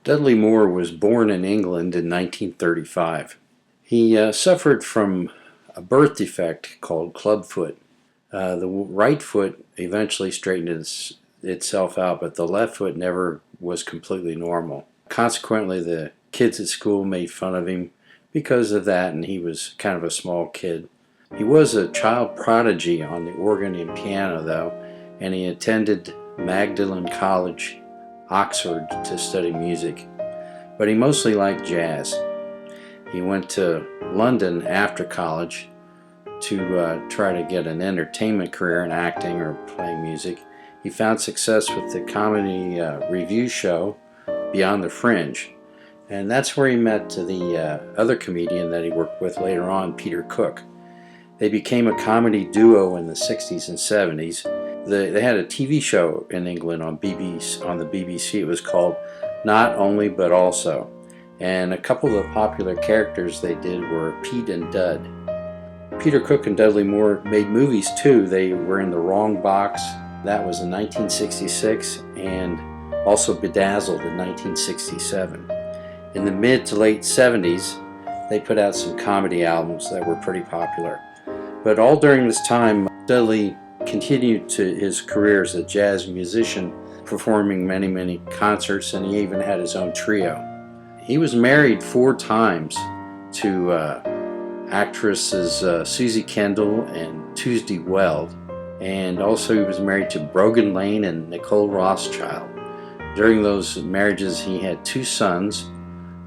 Dudley Moore was born in England in 1935. He suffered from a birth defect called clubfoot. The right foot eventually straightened itself out, but the left foot never was completely normal. Consequently, the kids at school made fun of him because of that, and he was kind of a small kid. He was a child prodigy on the organ and piano, though, and he attended Magdalen College, Oxford, to study music. But he mostly liked jazz. He went to London after college to try to get an entertainment career in acting or playing music. He found success with the comedy review show Beyond the Fringe, and that's where he met the other comedian that he worked with later on, Peter Cook. They became a comedy duo in the 60s and 70s. They had a TV show in England on the BBC. It was called Not Only But Also, and a couple of popular characters they did were Pete and Dud. Peter Cook and Dudley Moore made movies too. They were in The Wrong Box, that was in 1966, and also Bedazzled in 1967. In the mid to late 70s, they put out some comedy albums that were pretty popular. But all during this time, Dudley continued to his career as a jazz musician, performing many concerts, and he even had his own trio. He was married 4 times to actresses Susie Kendall and Tuesday Weld, and also he was married to Brogan Lane and Nicole Rothschild. During those marriages, he had 2 sons.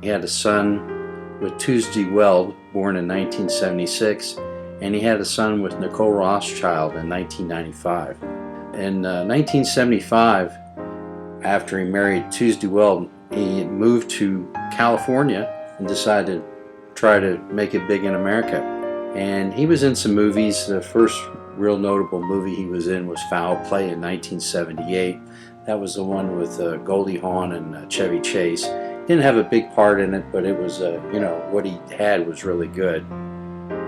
He had a son with Tuesday Weld, born in 1976, and he had a son with Nicole Rothschild in 1995. In 1975, after he married Tuesday Weld, he moved to California and decided to try to make it big in America. And he was in some movies. The first real notable movie he was in was Foul Play in 1978. That was the one with Goldie Hawn and Chevy Chase. Didn't have a big part in it, but it was, what he had was really good.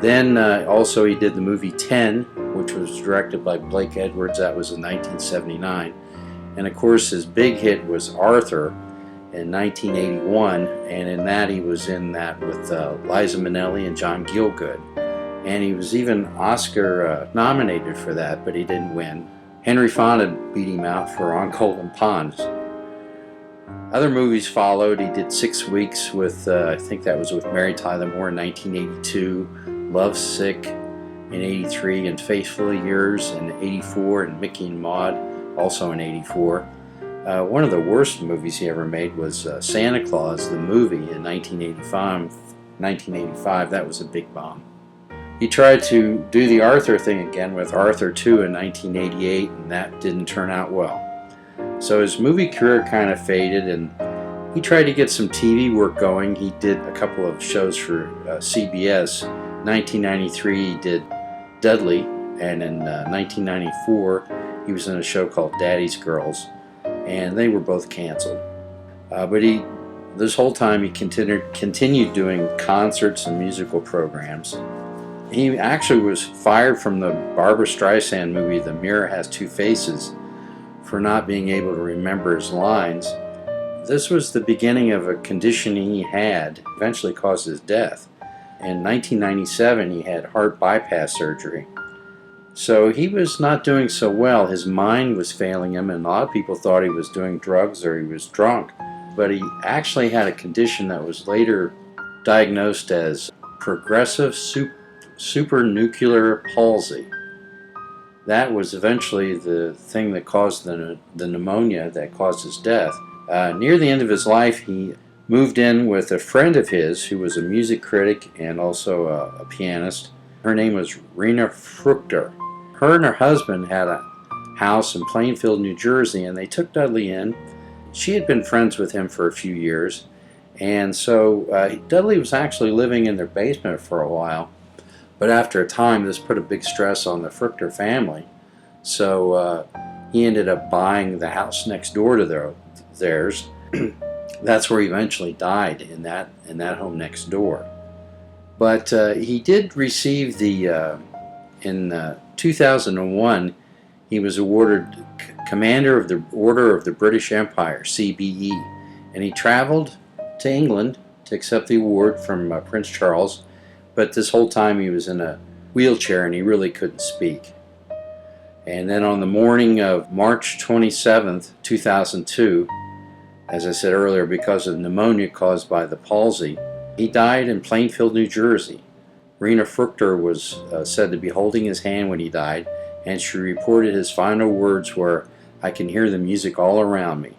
Then also he did the movie 10, which was directed by Blake Edwards. That was in 1979. And of course his big hit was Arthur in 1981, and in that he was in that with Liza Minnelli and John Gielgud. And he was even Oscar nominated for that, but he didn't win. Henry Fonda beat him out for On Golden Ponds. Other movies followed. He did 6 Weeks with, I think that was with Mary Tyler Moore in 1982, Love Sick in 83, and Faithfully Yours in 84, and Mickey and Maude also in 84. One of the worst movies he ever made was Santa Claus, the movie, in 1985. That was a big bomb. He tried to do the Arthur thing again with Arthur 2 in 1988, and that didn't turn out well. So his movie career kind of faded, and he tried to get some TV work going. He did a couple of shows for CBS. 1993 he did Dudley, and in 1994 he was in a show called Daddy's Girls, and they were both canceled. But this whole time he continued doing concerts and musical programs. He actually was fired from the Barbra Streisand movie The Mirror Has Two Faces for not being able to remember his lines. This was the beginning of a condition he had, eventually caused his death. In 1997 he had heart bypass surgery. So he was not doing so well. His mind was failing him, and a lot of people thought he was doing drugs or he was drunk. But he actually had a condition that was later diagnosed as progressive supranuclear palsy. That was eventually the thing that caused the pneumonia that caused his death. Near the end of his life, he moved in with a friend of his who was a music critic and also a pianist. Her name was Rena Fruchter. Her and her husband had a house in Plainfield, New Jersey, and they took Dudley in. She had been friends with him for a few years, and so Dudley was actually living in their basement for a while. But after a time, this put a big stress on the Fruchter family, so he ended up buying the house next door to theirs. That's where he eventually died, in that home next door. But he did receive in 2001, he was awarded Commander of the Order of the British Empire, CBE, And he traveled to England to accept the award from Prince Charles, but this whole time he was in a wheelchair and he really couldn't speak. And then on the morning of March 27th, 2002, as I said earlier, because of pneumonia caused by the palsy, he died in Plainfield, New Jersey. Rena Fruchter was said to be holding his hand when he died, and she reported his final words were, "I can hear the music all around me."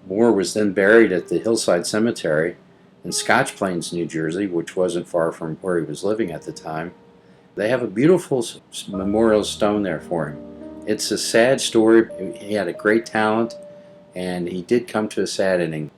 Moore was then buried at the Hillside Cemetery in Scotch Plains, New Jersey, which wasn't far from where he was living at the time. They have a beautiful memorial stone there for him. It's a sad story. He had a great talent, and he did come to a sad ending.